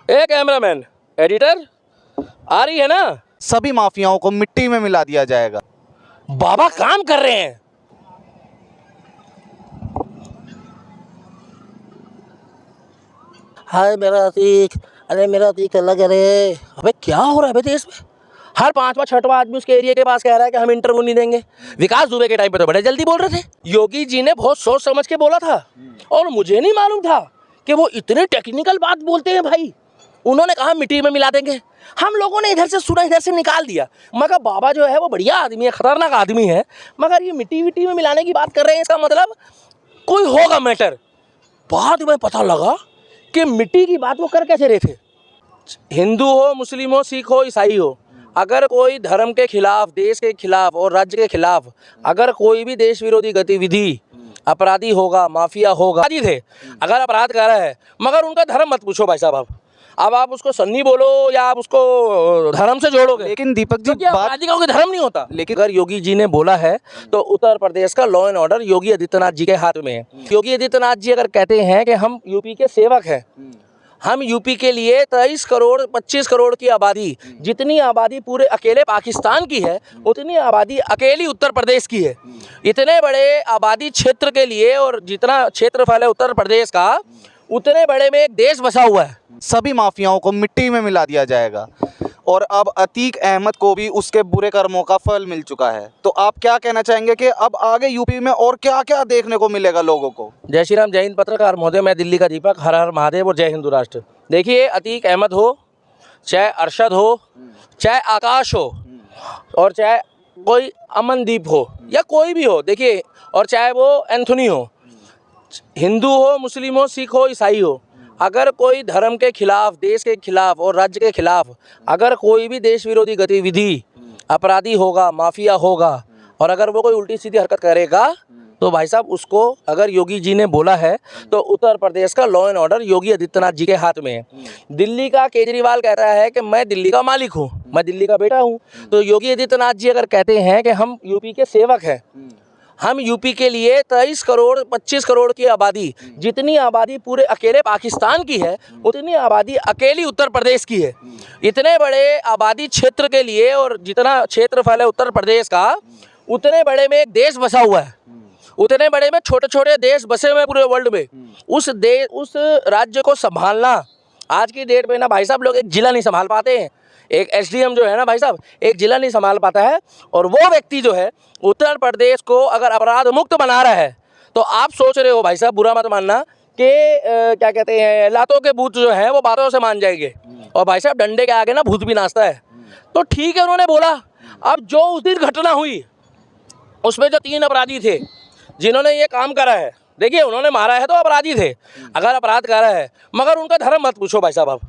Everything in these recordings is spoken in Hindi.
ए कैमरामैन, एडिटर, आ रही है ना? सभी माफियाओं को मिट्टी में मिला दिया जाएगा। बाबा काम कर रहे हैं। हाय मेरा अतीक, अरे मेरा अतीक अलग। अरे अबे क्या हो रहा है बे देश में? हर पांचवा छठवां आदमी उसके एरिया के पास कह रहा है कि हम इंटरव्यू नहीं देंगे। विकास दुबे के टाइम पे तो बड़े जल्दी बोल रहे थे। योगी जी ने बहुत सोच समझ के बोला था और मुझे नहीं मालूम था कि वो इतने टेक्निकल बात बोलते हैं भाई। उन्होंने कहा मिट्टी में मिला देंगे, हम लोगों ने इधर से सुना, इधर से निकाल दिया। मगर बाबा जो है वो बढ़िया आदमी है, खतरनाक आदमी है, मगर ये मिट्टी विट्टी में मिलाने की बात कर रहे हैं, इसका मतलब कोई होगा मैटर। बाद में पता लगा कि मिट्टी की बात वो कर कैसे रहे थे। हिंदू हो, मुस्लिम हो, सिख हो, ईसाई हो, अगर कोई धर्म के खिलाफ, देश के खिलाफ और राज्य के खिलाफ अगर कोई भी देश विरोधी गतिविधि, अपराधी होगा, माफिया होगा, अपराधी थे अगर अपराध कर रहा है, मगर उनका धर्म मत पूछो भाई साहब। अब आप उसको सन्नी बोलो या आप उसको धर्म से जोड़ोगे, लेकिन दीपक जी अपराधी का कोई धर्म नहीं होता। लेकिन अगर योगी जी ने बोला है तो उत्तर प्रदेश का law and order Yogi Adityanath ji के हाथ में है। योगी आदित्यनाथ जी अगर कहते हैं कि हम यूपी के सेवक हैं, हम यूपी के लिए 23 करोड़ 25 करोड़ की आबादी, जितनी आबादी पूरे अकेले पाकिस्तान की है उतनी आबादी अकेली उत्तर प्रदेश की है। इतने बड़े आबादी क्षेत्र के लिए और जितना क्षेत्रफल है उत्तर प्रदेश का, उतने बड़े में एक देश बसा हुआ है। सभी माफियाओं को मिट्टी में मिला दिया जाएगा और अब अतीक अहमद को भी उसके बुरे कर्मों का फल मिल चुका है। तो आप क्या कहना चाहेंगे कि अब आगे यूपी में और क्या क्या देखने को मिलेगा लोगों को? जय श्री राम, जय हिंद पत्रकार महोदय, मैं दिल्ली का दीपक, हर हर महादेव और जय हिंदू राष्ट्र। देखिए, अतीक अहमद हो, चाहे अरशद हो, चाहे आकाश हो, और चाहे कोई अमनदीप हो या कोई भी हो, देखिए, और चाहे वो एंथोनी हो, हिंदू हो, मुस्लिम हो, सिख हो, ईसाई हो, अगर कोई धर्म के खिलाफ, देश के खिलाफ और राज्य के खिलाफ अगर कोई भी देश विरोधी गतिविधि, अपराधी होगा, माफिया होगा, और अगर वो कोई उल्टी सीधी हरकत करेगा तो भाई साहब उसको, अगर योगी जी ने बोला है तो उत्तर प्रदेश का law and order Yogi Adityanath ji के हाथ में है। दिल्ली का केजरीवाल कहता है कि मैं दिल्ली का मालिक हूँ, मैं दिल्ली का बेटा हूँ, तो योगी आदित्यनाथ जी अगर कहते हैं कि हम यूपी के सेवक हैं, हम यूपी के लिए 23 करोड़ 25 करोड़ की आबादी, जितनी आबादी पूरे अकेले पाकिस्तान की है उतनी आबादी अकेली उत्तर प्रदेश की है। इतने बड़े आबादी क्षेत्र के लिए और जितना क्षेत्रफल है उत्तर प्रदेश का, उतने बड़े में एक देश बसा हुआ है। उतने बड़े में छोटे छोटे देश बसे हुए पूरे वर्ल्ड में। उस राज्य को संभालना आज की डेट में ना भाई साहब, लोग एक जिला नहीं संभाल पाते हैं। एक एसडीएम जो है ना भाई साहब, एक जिला नहीं संभाल पाता है। और वो व्यक्ति जो है उत्तर प्रदेश को अगर अपराध मुक्त बना रहा है, तो आप सोच रहे हो भाई साहब, बुरा मत मानना कि क्या कहते हैं, लातों के भूत जो हैं वो बातों से मान जाएंगे, और भाई साहब डंडे के आगे ना भूत भी नाचता है। तो ठीक है, उन्होंने बोला। अब जो उस दिन घटना हुई उसमें जो 3 अपराधी थे जिन्होंने ये काम करा है, देखिए उन्होंने मारा है तो अपराधी थे, अगर अपराध करा है, मगर उनका धर्म मत पूछो भाई साहब।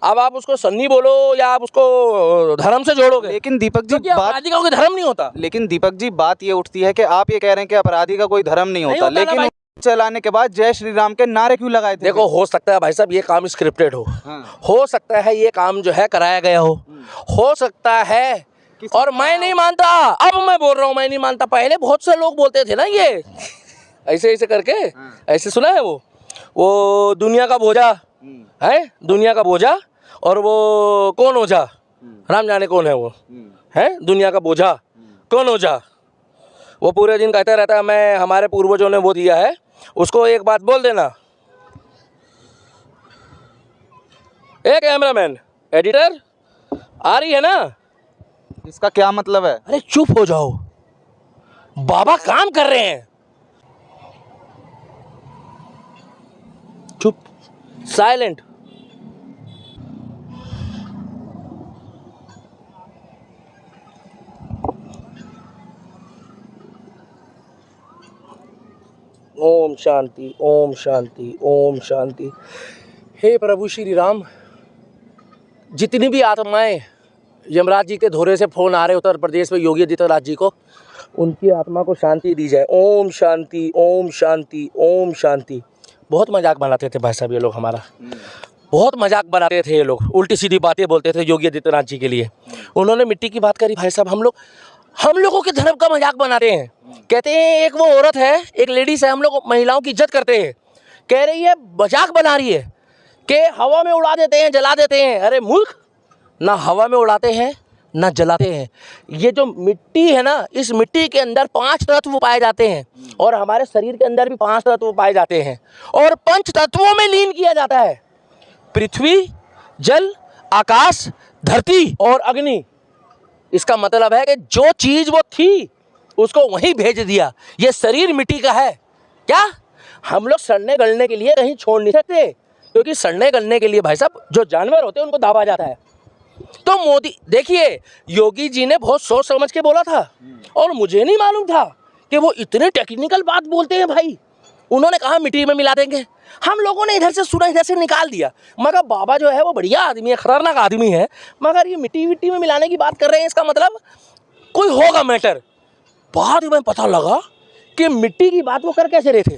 अब आप उसको सन्नी बोलो या आप उसको धर्म से जोड़ोगे, लेकिन दीपक जी अपराधी का कोई धर्म नहीं होता। लेकिन दीपक जी बात ये उठती है कि आप ये कह रहे हैं कि अपराधी का कोई धर्म नहीं होता, लेकिन चलाने के बाद जय श्री राम के नारे क्यों लगाए थे? देखो, हो सकता है भाई साहब ये काम स्क्रिप्टेड हो सकता है ये काम जो है कराया गया हो सकता है, और मैं नहीं मानता। अब मैं बोल रहा हूँ, मैं नहीं मानता। पहले बहुत से लोग बोलते थे ना ये ऐसे ऐसे करके, ऐसे सुना है वो दुनिया का बोझा है, दुनिया का बोझा, और वो कौन ओझा, राम जाने कौन है वो, है दुनिया का बोझा, कौन ओझा, वो पूरे दिन कहता रहता है मैं, हमारे पूर्वजों ने वो दिया है। उसको एक बात बोल देना, ए कैमरामैन, एडिटर, आ रही है ना? इसका क्या मतलब है? अरे चुप हो जाओ, बाबा काम कर रहे हैं। चुप, साइलेंट। ओम शांति, ओम शांति, ओम शांति। हे प्रभु श्री राम, जितनी भी आत्माएं यमराज जी के धोरे से फोन आ रहे उत्तर प्रदेश में योगी आदित्यनाथ जी को, उनकी आत्मा को शांति दी जाए। ओम शांति, ओम शांति, ओम शांति। बहुत मजाक बनाते थे भाई साहब ये लोग, हमारा बहुत मजाक बनाते थे ये लोग, उल्टी सीधी बातें बोलते थे योगी आदित्यनाथ जी के लिए। उन्होंने मिट्टी की बात करी भाई साहब, हम लोगों के धर्म का मजाक बनाते हैं। कहते हैं एक वो औरत है, एक लेडीज है, हम लोग महिलाओं की इज्जत करते हैं, कह रही है मजाक बना रही है कि हवा में उड़ा देते हैं, जला देते हैं। अरे मूर्ख, ना हवा में उड़ाते हैं ना जलाते हैं। ये जो मिट्टी है ना, इस मिट्टी के अंदर 5 तत्व पाए जाते हैं और हमारे शरीर के अंदर भी 5 तत्व पाए जाते हैं और 5 तत्वों में लीन किया जाता है। पृथ्वी, जल, आकाश, धरती और अग्नि। इसका मतलब है कि जो चीज़ वो थी उसको वहीं भेज दिया। ये शरीर मिट्टी का है। क्या हम लोग सड़ने गलने के लिए कहीं छोड़ नहीं सकते, क्योंकि सड़ने गलने के लिए भाई साहब जो जानवर होते हैं उनको दाबा जाता है। तो मोदी, देखिए योगी जी ने बहुत सोच समझ के बोला था और मुझे नहीं मालूम था कि वो इतने टेक्निकल बात बोलते हैं भाई। उन्होंने कहा मिट्टी में मिला देंगे, हम लोगों ने इधर से सुना, इधर से निकाल दिया। मगर बाबा जो है वो बढ़िया आदमी है, खतरनाक आदमी है, मगर ये मिट्टी विट्टी में मिलाने की बात कर रहे हैं, इसका मतलब कोई होगा मैटर। बाद में पता लगा कि मिट्टी की बात वो कर कैसे रहे थे।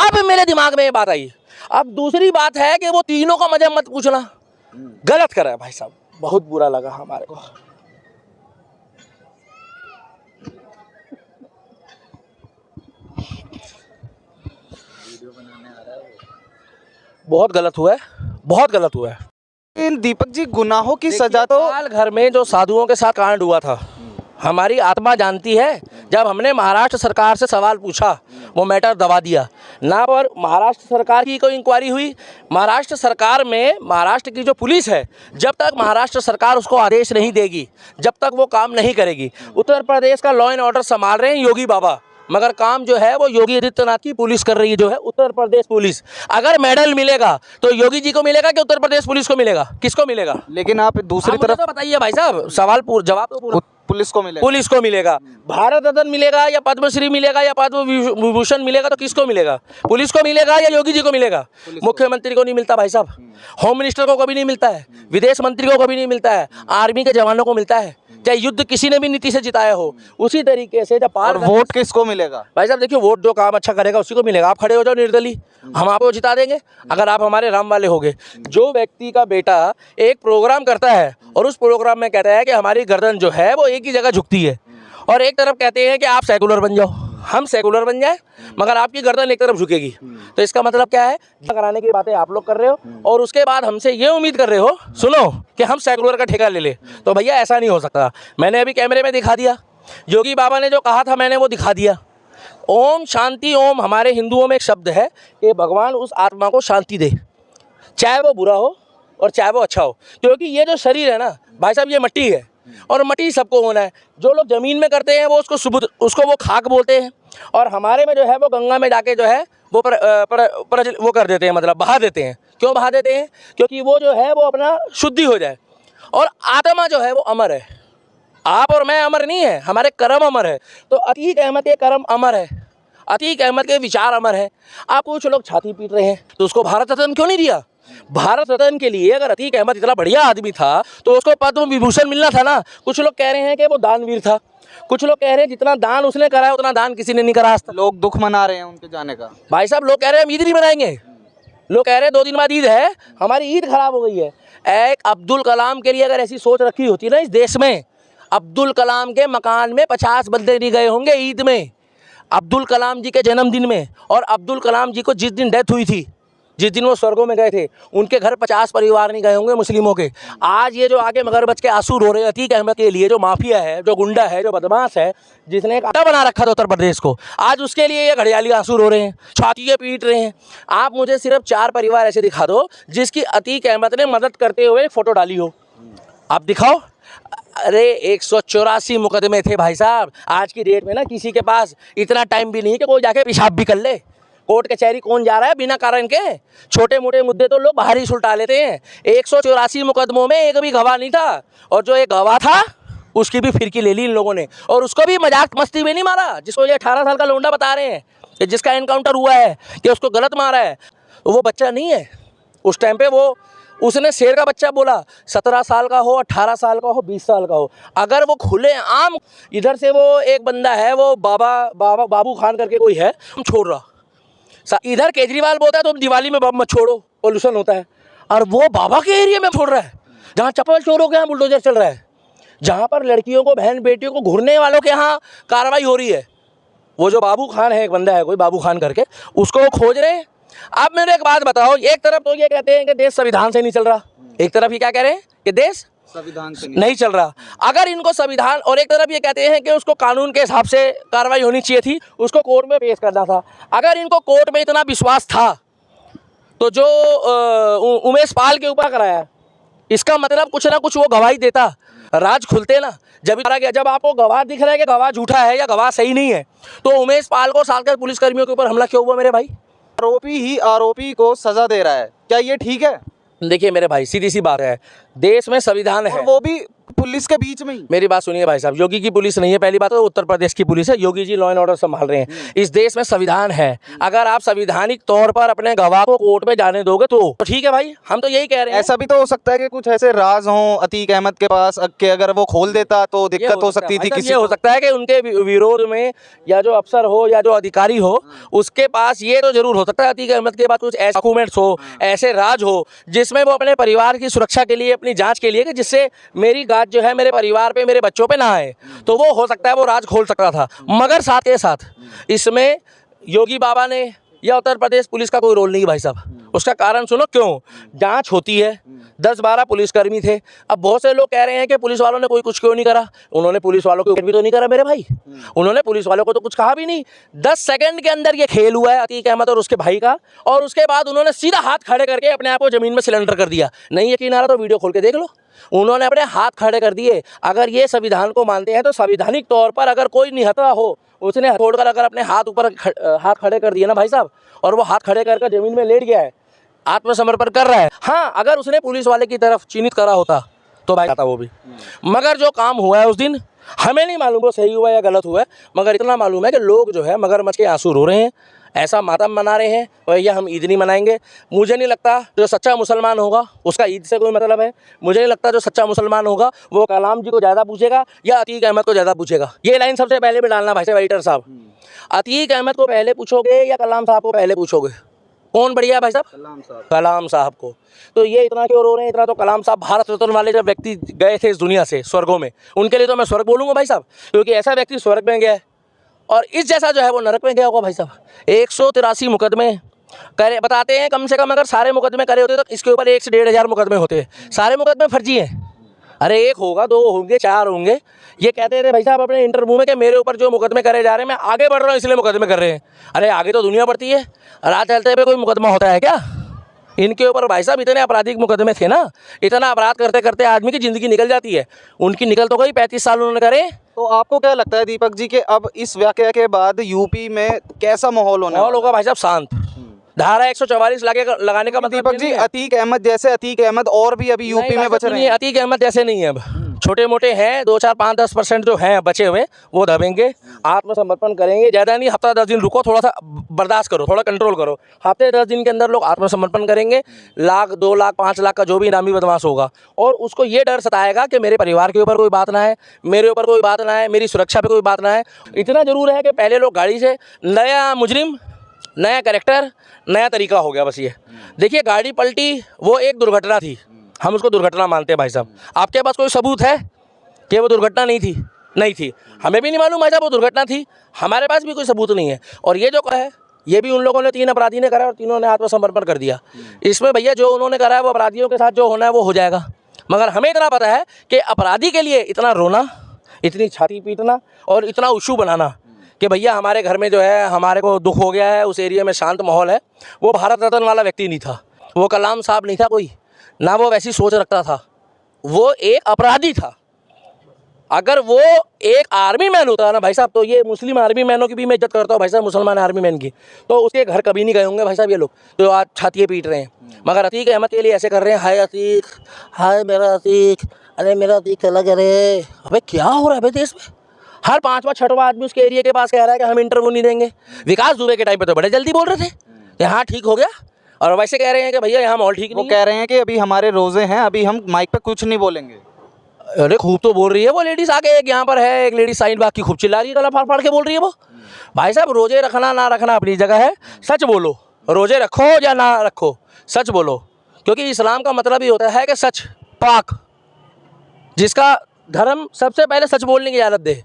अब मेरे दिमाग में ये बात आई। अब दूसरी बात है कि वो तीनों का मजा मत पूछना, गलत कर रहा है भाई साहब, बहुत बुरा लगा हमारे को। बहुत गलत हुआ है, बहुत गलत हुआ है। इन दीपक जी, गुनाहों की सजा तो हाल घर में जो साधुओं के साथ कांड हुआ था, हमारी आत्मा जानती है। जब हमने महाराष्ट्र सरकार से सवाल पूछा, वो मैटर दबा दिया ना। पर महाराष्ट्र सरकार की कोई इंक्वायरी हुई। महाराष्ट्र सरकार में महाराष्ट्र की जो पुलिस है, जब तक महाराष्ट्र सरकार उसको आदेश नहीं देगी, जब तक वो काम नहीं करेगी। उत्तर प्रदेश का लॉ एंड ऑर्डर संभाल रहे हैं योगी बाबा, मगर काम जो है वो योगी आदित्यनाथ की पुलिस कर रही है, जो है उत्तर प्रदेश पुलिस। अगर मेडल मिलेगा तो योगी जी को मिलेगा कि उत्तर प्रदेश पुलिस को मिलेगा? किसको मिलेगा? लेकिन आप दूसरी तरफ तो बताइए भाई साहब, सवाल जवाब तो पूरा पुलिस को मिलेगा। पुलिस को मिलेगा। भारत रत्न मिलेगा या पद्मश्री मिलेगा या पद्म विभूषण मिलेगा तो किसको मिलेगा? पुलिस को मिलेगा या योगी जी को मिलेगा? मुख्यमंत्री को नहीं मिलता भाई साहब, होम मिनिस्टर को कभी नहीं मिलता है, विदेश मंत्री को कभी नहीं मिलता है, आर्मी के जवानों को मिलता है, चाहे युद्ध किसी ने भी नीति से जिताया हो। उसी तरीके से जब और वोट किसको मिलेगा? भाई साहब देखिए, वोट जो काम अच्छा करेगा उसी को मिलेगा। आप खड़े हो जाओ निर्दलीय, हम आपको जिता देंगे अगर आप हमारे राम वाले होगे। जो व्यक्ति का बेटा एक प्रोग्राम करता है और उस प्रोग्राम में कहता है कि हमारी गर्दन जो है वो एक ही जगह झुकती है, और एक तरफ कहते हैं कि आप सेकुलर बन जाओ, हम सेकुलर बन जाए, मगर आपकी गर्दन एक तरफ झुकेगी, तो इसका मतलब क्या है? कराने की बातें आप लोग कर रहे हो और उसके बाद हमसे ये उम्मीद कर रहे हो, सुनो, कि हम सेकुलर का ठेका ले ले। तो भैया ऐसा नहीं हो सकता। मैंने अभी कैमरे में दिखा दिया, योगी बाबा ने जो कहा था मैंने वो दिखा दिया। ओम शांति ओम, हमारे हिंदुओं में एक शब्द है कि भगवान उस आत्मा को शांति दे, चाहे वो बुरा हो और चाहे वो अच्छा हो। क्योंकि ये जो शरीर है ना भाई साहब, ये मिट्टी है और मिट्टी सबको होना है। जो लोग ज़मीन में करते हैं वो उसको वो खाक बोलते हैं, और हमारे में जो है वो गंगा में जाके जो है वो वो कर देते हैं, मतलब बहा देते हैं। क्यों बहा देते हैं? क्योंकि वो जो है वो अपना शुद्धि हो जाए। और आत्मा जो है वो अमर है। आप और मैं अमर नहीं है, हमारे कर्म अमर है। तो अतीक अहमद के कर्म अमर है, अतीक अहमद के विचार अमर है। आप कुछ लोग छाती पीट रहे हैं, तो उसको भारत रत्न क्यों नहीं दिया? भारत रत्न के लिए अगर अतीक अहमद इतना बढ़िया आदमी था तो उसको पद्म विभूषण मिलना था ना। कुछ लोग कह रहे हैं कि वो दानवीर था, कुछ लोग कह रहे हैं जितना दान उसने करा है उतना दान किसी ने नहीं करा। लोग दुख मना रहे हैं उनके जाने का। भाई साहब लोग कह रहे हैं हम ईद नहीं मनाएंगे, लोग कह रहे हैं 2 दिन बाद ईद है, हमारी ईद खराब हो गई है। एक अब्दुल कलाम के लिए अगर ऐसी सोच रखी होती ना इस देश में, अब्दुल कलाम के मकान में 50 बंदे नहीं गए होंगे ईद में, अब्दुल कलाम जी के जन्मदिन में। और अब्दुल कलाम जी को जिस दिन डेथ हुई थी, जिस दिन वो स्वर्गों में गए थे, उनके घर 50 परिवार नहीं गए होंगे मुस्लिमों के। आज ये जो आगे मगरबच के आंसू रो रहे हैं अतीक अहमद के लिए, जो माफिया है, जो गुंडा है, जो बदमाश है, जिसने एक आटा बना रखा था उत्तर प्रदेश को, आज उसके लिए ये घड़ियाली आंसू रो रहे हैं, छातियाँ पीट रहे हैं। आप मुझे सिर्फ 4 परिवार ऐसे दिखा दो जिसकी अतीक अहमद ने मदद करते हुए फ़ोटो डाली हो, आप दिखाओ। अरे 184 मुकदमे थे भाई साहब। आज की डेट में ना किसी के पास इतना टाइम भी नहीं कि कोई जाके पेशाब भी कर ले। कोर्ट कचहरी कौन जा रहा है बिना कारण के? छोटे मोटे मुद्दे तो लोग बाहर ही सुलटा लेते हैं। 184 मुकदमों में एक भी गवाह नहीं था, और जो एक गवाह था उसकी भी फिरकी ले ली इन लोगों ने, और उसको भी मजाक मस्ती में नहीं मारा। जिसको ये 18 साल का लौंडा बता रहे हैं कि जिसका एनकाउंटर हुआ है कि उसको गलत मारा है, वो बच्चा नहीं है। उस टाइम पे वो उसने शेर का बच्चा बोला, 17 साल का हो, 18 साल का हो, 20 साल का हो। अगर वो खुले आम, इधर से वो एक बंदा है, वो बाबू खान करके कोई है, हम छोड़ रहा, इधर केजरीवाल बोलता है तुम दिवाली में बम मत छोड़ो, पोल्यूशन होता है, और वो बाबा के एरिया में छोड़ रहा है जहाँ चप्पल चोरों के यहाँ बुलडोजर चल रहा है, जहाँ पर लड़कियों को, बहन बेटियों को घूरने वालों के यहाँ कार्रवाई हो रही है। वो जो बाबू खान है, एक बंदा है कोई बाबू खान करके, उसको वो खोज रहे हैं। अब मेरे एक बात बताओ, एक तरफ तो ये कहते हैं कि देश संविधान से नहीं चल रहा, एक तरफ ये क्या कह रहे हैं कि देश संविधान से नहीं चल रहा। अगर इनको संविधान, और एक तरफ ये कहते हैं कि उसको कानून के हिसाब से कार्रवाई होनी चाहिए थी, उसको कोर्ट में पेश करना था। अगर इनको कोर्ट में इतना विश्वास था तो जो उमेश पाल के ऊपर कराया, इसका मतलब कुछ ना कुछ वो गवाही देता, राज खुलते ना। जब आपको गवाह दिख रहा है कि गवाह झूठा है या गवाह सही नहीं है, तो उमेश पाल को सालकर पुलिसकर्मियों के ऊपर हमला क्यों हुआ मेरे भाई? आरोपी ही आरोपी को सजा दे रहा है, क्या ये ठीक है? देखिए मेरे भाई, सीधी सी बात है, देश में संविधान है, और वो भी पुलिस के बीच में ही। मेरी बात सुनिए भाई साहब, योगी की पुलिस नहीं है, पहली बात तो उत्तर प्रदेश की पुलिस है, Yogi ji law and order संभाल रहे हैं। इस देश में संविधान है, अगर आप संवैधानिक तौर पर अपने गवाह को कोर्ट में जाने दोगे तो ठीक है भाई, हम तो यही कह रहे हैं। ऐसा भी तो हो सकता है कि कुछ ऐसे राज हों अतीक अहमद के पास कि अगर वो खोल देता तो दिक्कत हो सकती थी किसी ये हो सकता है कि उनके विरोध में या जो अफसर हो या जो अधिकारी हो उसके पास ये तो जरूर हो सकता है अतीक अहमद के पास कुछ ऐसे डॉक्यूमेंट्स हो, ऐसे राज हो जिसमें वो अपने परिवार की सुरक्षा के लिए, अपनी जांच के लिए, कि जिससे मेरी गाज जो है मेरे परिवार पे, मेरे बच्चों पे ना आए, तो वो हो सकता है वो राज खोल सकता था। मगर साथ के साथ इसमें योगी बाबा ने या उत्तर प्रदेश पुलिस का कोई रोल नहीं भाई साहब। उसका कारण सुनो क्यों, जांच होती है, 10-12 पुलिसकर्मी थे। अब बहुत से लोग कह रहे हैं कि पुलिस वालों ने कोई कुछ क्यों नहीं करा, उन्होंने पुलिस वालों को भी तो नहीं करा मेरे भाई, उन्होंने पुलिस वालों को तो कुछ कहा भी नहीं। 10 सेकंड के अंदर ये खेल हुआ है अतीक अहमद और उसके भाई का, और उसके बाद उन्होंने सीधा हाथ खड़े करके अपने आप को जमीन में सिलेंडर कर दिया। नहीं यकीन आ रहा तो वीडियो खोल के देख लो, उन्होंने अपने हाथ खड़े कर दिए। अगर ये संविधान को मानते हैं तो संवैधानिक तौर पर अगर कोई निहत्था हो, उसने छोड़कर अगर अपने हाथ ऊपर हाथ खड़े कर दिए ना भाई साहब, और वो हाथ खड़े करके जमीन में लेट गया है, आत्मसमर्पण कर रहा है, हाँ अगर उसने पुलिस वाले की तरफ चिन्हित करा होता तो भाई आता वो भी। मगर जो काम हुआ है उस दिन, हमें नहीं मालूम वो सही हुआ या गलत हुआ है, मगर इतना मालूम है कि लोग जो है मगरमच्छ के आंसू रो रहे हैं, ऐसा मातम मना रहे हैं। और यह हम ईद नहीं मनाएंगे। मुझे नहीं लगता जो सच्चा मुसलमान होगा उसका ईद से कोई मतलब है। मुझे नहीं लगता जो सच्चा मुसलमान होगा वो कलाम जी को ज़्यादा पूछेगा या अतीक अहमद को ज़्यादा पूछेगा। ये लाइन सबसे पहले भी डालना भाई साहब, एडिटर साहब, अतीक अहमद को पहले पूछोगे या कलाम साहब को पहले पूछोगे, कौन बढ़िया है भाई साहब? कलाम साहब को। तो ये इतना क्यों रो रहे हैं? इतना तो कलाम साहब भारत रत्न वाले जब व्यक्ति गए थे इस दुनिया से स्वर्गों में, उनके लिए तो मैं स्वर्ग बोलूँगा भाई साहब, क्योंकि ऐसा व्यक्ति स्वर्ग में गया है और इस जैसा जो है वो नरक में गया होगा भाई साहब। 183 मुकदमे करे बताते हैं, कम से कम अगर सारे मुकदमे करे होते तो इसके ऊपर 1 से 1,500 मुकदमे होते। सारे मुकदमे फर्जी हैं। अरे 1 होगा, 2 होंगे, 4 होंगे। ये कहते थे भाई साहब अपने इंटरव्यू में कि मेरे ऊपर जो मुकदमे करे जा रहे हैं मैं आगे बढ़ रहा हूँ इसलिए मुकदमे कर रहे हैं। अरे आगे तो दुनिया बढ़ती है, रात चलते पे कोई मुकदमा होता है क्या? इनके ऊपर भाई साहब इतने आपराधिक मुकदमे थे ना, इतना अपराध करते करते आदमी की ज़िंदगी निकल जाती है। उनकी निकल तो गई, 35 साल उन्होंने करे। तो आपको क्या लगता है दीपक जी कि अब इस वाकया के बाद यूपी में कैसा माहौल होगा भाई साहब? शांत। धारा 144 लगाने का मतलब दीपक जी, अतीक अहमद जैसे अतीक अहमद और भी अभी यूपी में बच रहे हैं। अतीक अहमद जैसे नहीं है, अब छोटे मोटे हैं, 2, 4, 5, 10% जो हैं बचे हुए वो दबेंगे, आत्मसमर्पण करेंगे। ज़्यादा नहीं, हफ्ता 10 दिन रुको, थोड़ा सा बर्दाश्त करो, थोड़ा कंट्रोल करो। हफ्ते 10 दिन के अंदर लोग आत्मसमर्पण करेंगे। 1,00,000, 2,00,000, 5,00,000 का जो भी इनामी बदमाश होगा, और उसको ये डर सताएगा कि मेरे परिवार के ऊपर कोई बात ना है, मेरे ऊपर कोई बात ना है, मेरी सुरक्षा पे कोई बात ना है। इतना ज़रूर है कि पहले लोग गाड़ी से, नया मुजरिम, नया कैरेक्टर, नया तरीका हो गया बस। ये देखिए गाड़ी पलटी, वो एक दुर्घटना थी, हम उसको दुर्घटना मानते हैं भाई साहब। आपके पास कोई सबूत है कि वो दुर्घटना नहीं थी? नहीं थी, हमें भी नहीं मालूम भाई साहब वो दुर्घटना थी, हमारे पास भी कोई सबूत नहीं है। और ये जो है ये भी उन लोगों ने, 3 अपराधी ने करा और तीनों ने आत्मसमर्पण कर दिया। इसमें भैया जो उन्होंने करा है वो अपराधियों के साथ जो होना है वो हो जाएगा। मगर हमें इतना पता है कि अपराधी के लिए इतना रोना, इतनी छाती पीटना और इतना इशू बनाना कि भैया हमारे घर में जो है हमारे को दुख हो गया है, उस एरिया में शांत माहौल है, वो भारत रत्न वाला व्यक्ति नहीं था, वो कलाम साहब नहीं था कोई, ना वो वैसी सोच रखता था, वो एक अपराधी था। अगर वो एक आर्मी मैन होता है ना भाई साहब, तो ये मुस्लिम आर्मी मैनों की भी मैं इज्जत करता हूँ भाई साहब, मुसलमान आर्मी मैन की, तो उसके घर कभी नहीं गए होंगे भाई साहब ये लोग, तो आज छातियाँ पीट रहे हैं। मगर अतीक अहमद के लिए ऐसे कर रहे हैं, हाय अतीक, हाय मेरा अतीक, अरे मेरा अतीक चला गया रे। अबे क्या हो रहा है भाई देश में? हर 5वां 6वां आदमी उसके एरिया के पास कह रहा है कि हम इंटरव्यू नहीं देंगे। विकास दुबे के टाइम पे तो बड़े जल्दी बोल रहे थे कि हाँ ठीक हो गया, और वैसे कह रहे हैं कि भैया यहाँ माहौल ठीक नहीं। वो कह रहे हैं कि अभी हमारे रोजे हैं, अभी हम माइक पे कुछ नहीं बोलेंगे। अरे खूब तो बोल रही है वो लेडीज़, आगे एक यहाँ पर है एक लेडीज साइन बाग की, खूब चिल्ला रही है, गला फाड़ फाड़ के बोल रही है वो। भाई साहब रोजे रखना ना रखना अपनी जगह है, सच बोलो, रोजे रखो या ना रखो सच बोलो, क्योंकि इस्लाम का मतलब ही होता है कि सच, पाक, जिसका धर्म सबसे पहले सच बोलने की इजाज़त दे।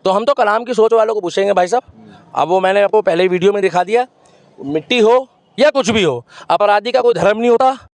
तो हम तो कलाम की सोच वालों को पूछेंगे भाई साहब। अब वो मैंने आपको पहले वीडियो में दिखा दिया, मिट्टी हो या कुछ भी हो, अपराधी का कोई धर्म नहीं होता,